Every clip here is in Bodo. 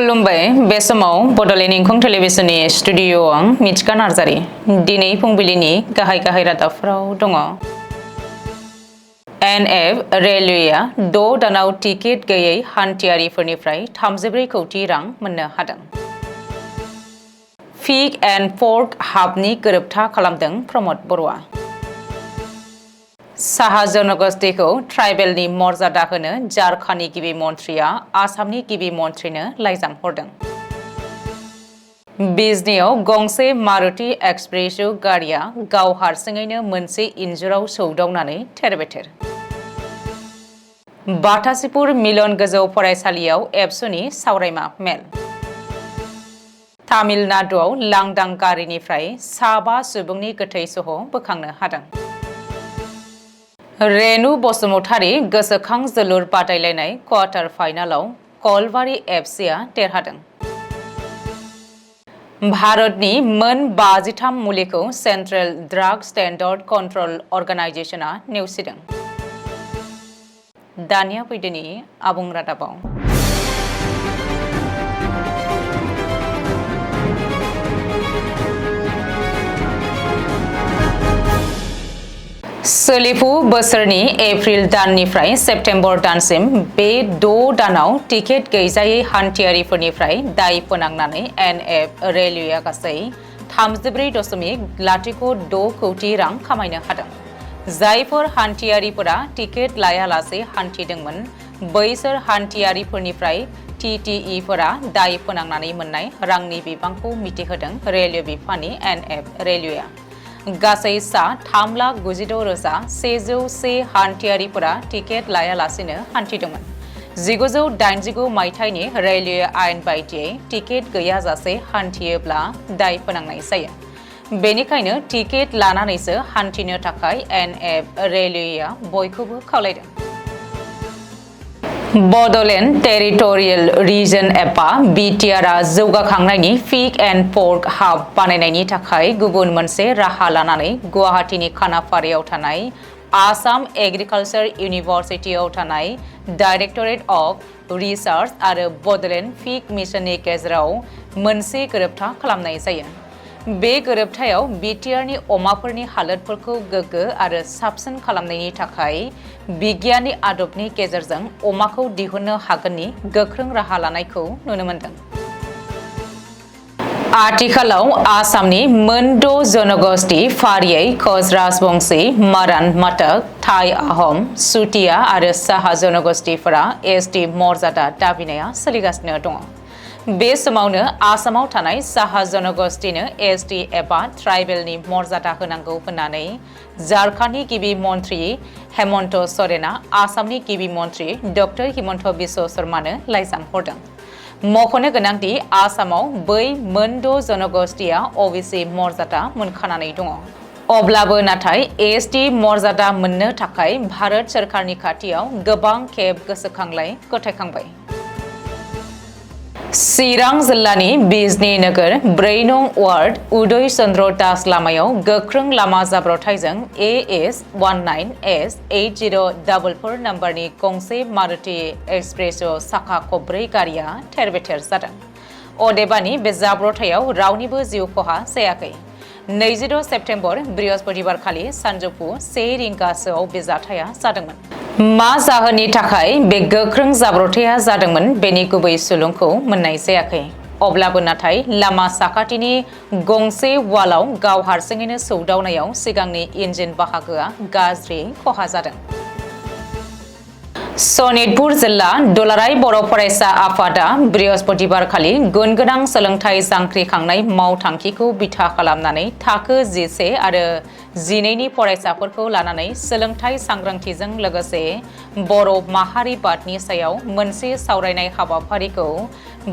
खुलुमबाय बे समाव बडलेण्ड इंखं टेलिभिजननि स्टुडिअ आं मिथिका नार्जारि दिनै फुंबिलिनि गाहाय रादाबफोराव दङ। एनएफ रेलवेआ 6 दानाव टिकेट गैयै हान्थियारिफोरनिफ्राय 34 कौटि रां मोननो हादों। पिग एन्ड पर्क हाबनि गोरोबथा खालामदों प्रमद बर'आ। साहा जनगोष्ठीखौ ट्राइबेलनि मर्यादा होनो झारखान्डनि गिबि मन्थ्रिया आसामनि गिबि मन्थ्रिनो लाइजाम हरदों। बिजनीआव गंसे मारुति एक्सप्रेस गारिया गाव हारसिङैनो मोनसे इन्जुराव सौदावनानै थेर-बेथेर। बाथासिपुर मिलन गोजौ फरायसालियाव एबसुनि सावरायमा मेल। तामिलनाडुआव लांदां गारिनिफ्राय 5 सुबुंनि गोथै सह बोखांनो हादों। रेनु बसुमतारी गोसोखां जोलुर बादायलायनाय क्वार्टार फाइनालाव कलबारि एफसिआ देरहादों। भारतनि मोन 53 मुलिखौ सेन्ट्रेल ड्राग स्टेन्डार्ड कन्ट्रल अर्गानाइजेसनआ नेवसिदों। दानिया फैदोनि आबुं रादाबाव। सोलिफु बोसोरनि एप्रिल दाननिफ्राय सेप्तेम्बर दानसिम बे 6 दानाव टिकेट गैजायै हान्थियारिफोरनिफ्राय दाय फोनांनानै एनएफ रेलवेआ गासै 34.06 कौटि रां खामायनो हादों। जायफोर हान्थियारिफोरा टिकेट लायालासे हान्थिदोंमोन बैसोर हान्थियारिफोरनिफ्राय टिटिइफोरा दाय फोनांनानै मोननाय रांनि बिबांखौ मिथिहोदों रेलवे बिफाननि एनएफ रेलवेआ। गासै सा 3,96,101 हान्थियारिफोरा टिकेट लायालासेनो हान्थिदोंमोन। 1989 मायथाइनि रेलवे आयेन बायदियै टिकेट गैयाजासे हान्थियोब्ला दाय फोनांनाय जायो। बेनिखायनो टिकेट लानानैसो हान्थिनो थाखाय एनएफ रेलवेआ बयखौबो खावलायदों। बडलेण्ड टेरिटरियेल रिजन एबा बिटिआरआ जौगाखांनायनि पिग एन्ड पर्क हाब बानायनायनि थाखाय गुबुन मोनसे राहा लानानै गुवाहाटीनि खानापारायाव थानाय आसाम एग्रिकालचार इउनिभार्सिटियाव थानाय डाइरेक्टरेट अफ रिसार्च आरो बडलेण्ड पिग मिशननि गेजेराव मोनसे गोरोबथा खालामनाय जायो। बे गोरोबथायाव बिटिआरनि अमाफोरनि हालोदफोरखौ गोग्गो आरो साबसिन खालामनायनि थाखाय बिगियाननि आदबनि गेजेरजों अमाखौ दिहुननो हागोननि गोख्रों राहा लानायखौ नुनो मोनदों। आथिखालाव आसामनि मोन 6 जनगोष्ठी फारियै कच राजबंशी, मारान माटक, थाई आहम, चुटिया आरो साहा जनगोष्ठीफोरा एसटि मर्यादा दाबिनाया सोलिगासिनो दङ। बे समावनो आसामाव थानाय साहा जनगोष्ठीनो एसटि एबा ट्राइबेलनि मर्यादा होनांगौ होननानै झारखान्डनि गिबि मन्थ्रि हेमन्त सरेनआ आसामनि गिबि मन्थ्रि डक्टर हिमन्त बिश्व शर्मानो लाइजाम हरदों। मख'नो गोनांदि आसामाव बै मोन 6 जनगोष्ठीया अबिसि मर्यादा मोनखानानै दङ। अब्लाबो नाथाय एसटि मर्यादा मोननो थाखाय भारत सोरखारनि खाथियाव गोबां खेब गोसोखांलाय गथायखांबाय। चिरां जिल्लानि बिजनी नोगोर 4 नं वार्ड उदय चन्द्र दास लामायाव गोख्रों लामा जाब्रबथायजों AS19S8044 नम्बरनि गंसे मारुति एक्सप्रेस साखा खबब्रै गारिया थेर-बेथेर जादों। अदेबानि बे जाब्रबथायाव रावनिबो जिउ खहा जायाखै। 22 सेप्तेम्बर बृहस्पतिबारखालि सानजौफु 1 रिंगासोआव बे जाथाया जादोंमोन। मा जाहोननि थाखाय बे गोख्रों जाब्रबथाया जादोंमोन बेनि गुबै सुलुंखौ मोननाय जायाखै। अब्लाबो नाथाय लामा साखाथिनि गंसे वालाव गाव हारसिङैनो सौदावनायाव सिगांनि इन्जिन बाहागोआ गाज्रि खहा जादों। सनितपुर जिल्ला दुलाराय बर' फरायसा आफादा बृहस्पतिबारखालि गुनगोनां सोलोंथाइ जांख्रिखांनाय मावथांखिखौ बिथा खालामनानै थाखो 11 आरो 12नि फरायसाफोरखौ लानानै सोलोंथाइ सांग्रांथिजों लोगोसे बर' माहारिबादनि सायाव मोनसे सावरायनाय हाबाफारिखौ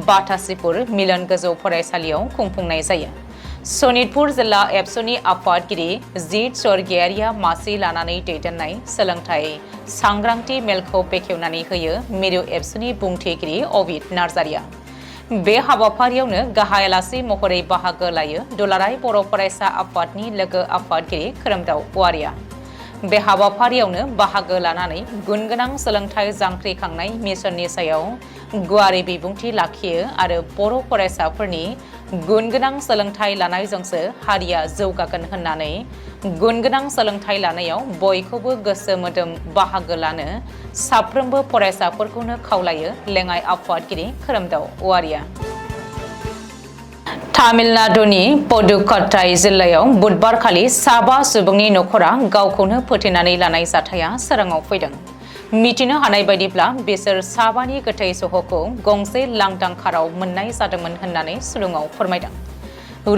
बाथासिपुर मिलन गोजौ फरायसालियाव खुंफुंनाय जायो। सनितपुर जिल्ला एबसुनि आफादगिरि जित स्वर्गियारिया मासि लानानै दैदेननाय सोलोंथाइ सांग्रांथि मेलखौ बेखेवनानै होयो मिरु एबसुनि बुंथिगिरि अबित नार्जारिया। बे हाबाफारियावनो गाहाय आलासि महरै बाहागो लायो दुलाराय बर' फरायसा आफादनि लोगो आफादगिरि खोरोमदाव औवारिया। बे हाबाफारियावनो बाहागो लानानै गुनगोनां सोलोंथाइ जांख्रिखांनाय मिशननि सायाव गुवारै बिबुंथि लाखियो आरो बर' फरायसाफोरनि गुनगोनां सोलोंथाइ लानायजोंसो हारिया जौगागोन होननानै गुनगोनां सोलोंथाइ लानायाव बयखौबो गोसो मोदोम बाहागो लानो साफ्रोमबो फरायसाफोरखौनो खावलायो लेङाइ आफादगिरि खोरोमदाव औवारिया। तामिलनाडुनि पुडुकट्टाई जिल्लायाव बुधबारखालि 7 सुबुंनि नखरा गावखौनो फोथैनानै लानाय जाथाया सोराङाव फैदों। मिथिनो हानाय बायदिब्ला बिसोर 7नि गोथै सह'खौ गंसे लांदां काराव मोननाय जादोंमोन होननानै सुलुङाव फोरमायदों।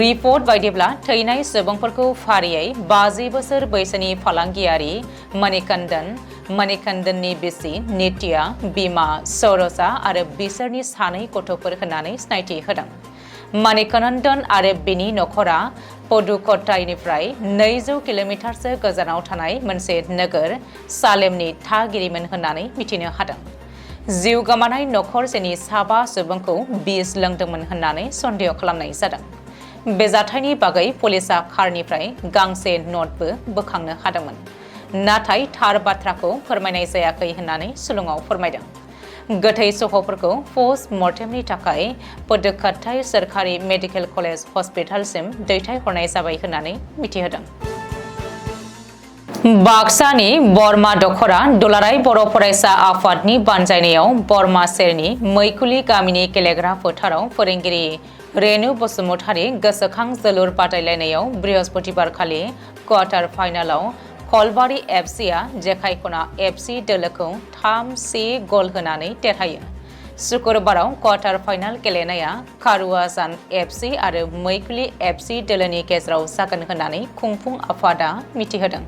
रिपर्ट बायदिब्ला थैनाय सुबुंफोरखौ फारियै 50 बोसोर बैसोनि फालांगियारि मणिकन्दननि बिसि नित्या, बिमा सरोजा आरो बिसोरनि 2 गथ'फोर होननानै सिनायथि होदों। मणिकन्दन आरो बिनि नखरा पुडुकट्टाईनिफ्राय 200 किल'मिटारसो गोजानाव थानाय मोनसे नोगोर सालेमनि थागिरिमोन होननानै मिथिनो हादों। जिउ गोमानाय नखरसेनि 7 सुबुंखौ बिस लोंदोंमोन होननानै सन्देह खालामनाय जादों। बे जाथायनि बागै पुलिसआ कारनिफ्राय गांसे नटबो बोखांनो हादोंमोन, नाथाय थार बाथ्राखौ फोरमायनाय जायाखै होननानै सुलुङाव फोरमायदों। गोथै सह'फोरखौ पस्ट मर्टेमनि थाखाय पुडुकट्टाई सोरखारि मेडिकेल कलेज हस्पिटालसिम दैथायहरनाय जाबाय होननानै मिथिहोदों। बाक्सानि बरमा दखरा दुलाराय बर' फरायसा आफादनि बानजायनायाव बरमा सेरनि मैखुलि गामिनि गेलेग्रा फोथाराव फोरोंगिरि रेनु बसुमतारी गोसोखां जोलुर बादायलायनायाव बृहस्पतिबारखालि क्वार्टार फाइनालाव कलबारि एफसिआ जेखायखना एफसि दोलोखौ 3-1 गल होनानै देरहायो। शुक्रबाराव क्वार्टार फाइनाल गेलेनाया कारुवाजान एफसि आरो मैखुलि एफसि दोलोनि गेजेराव जागोन होननानै खुंफुं आफादा मिथिहोदों।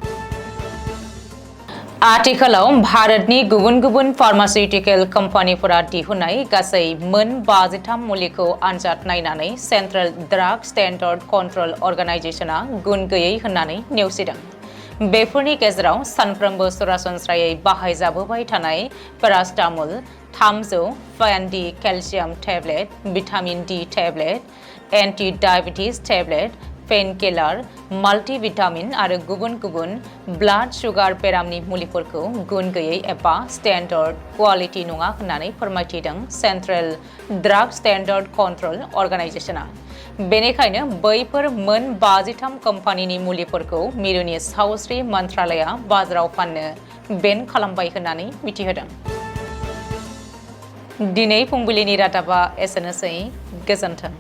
आथिखालाव भारतनि गुबुन गुबुन फार्मासिउटिकेल कम्पानिफोरा दिहुननाय गासै मोन 53 मुलिखौ आनजाद नायनानै सेन्ट्रेल ड्राग स्टेन्डार्ड कन्ट्रल अर्गानाइजेशना गुन गैयै होननानै नेवसिदों। बेफोरनि गेजेराव सानफ्रोमबो सरासनस्रायै बाहायजाबोबाय थानाय पेरास्टामल 300, फायानडि calcium tablet, vitamin D tablet, anti diabetes tablet, painkiller, multivitamin आरो गुबुन गुबुन ब्लाड सुगार बेरामनि मुलिफोरखौ गुन गैयै एबा स्टेन्डार्ड क्वालिटि नङा होननानै फोरमायथिदों सेन्ट्रेल ड्राग स्टेन्डार्ड कन्ट्रल अर्गानाइजेशना। बेनिखायनो बैफोर मोन 53 कम्पानिनि मुलिफोरखौ मिरुनि सावस्रि मन्त्रालया बाजाराव फाननो बेन खालामबाय होननानै मिथिहोदों। दिनै फुंबिलिनि रादाबा एसेनोसै। गोजोन्थों।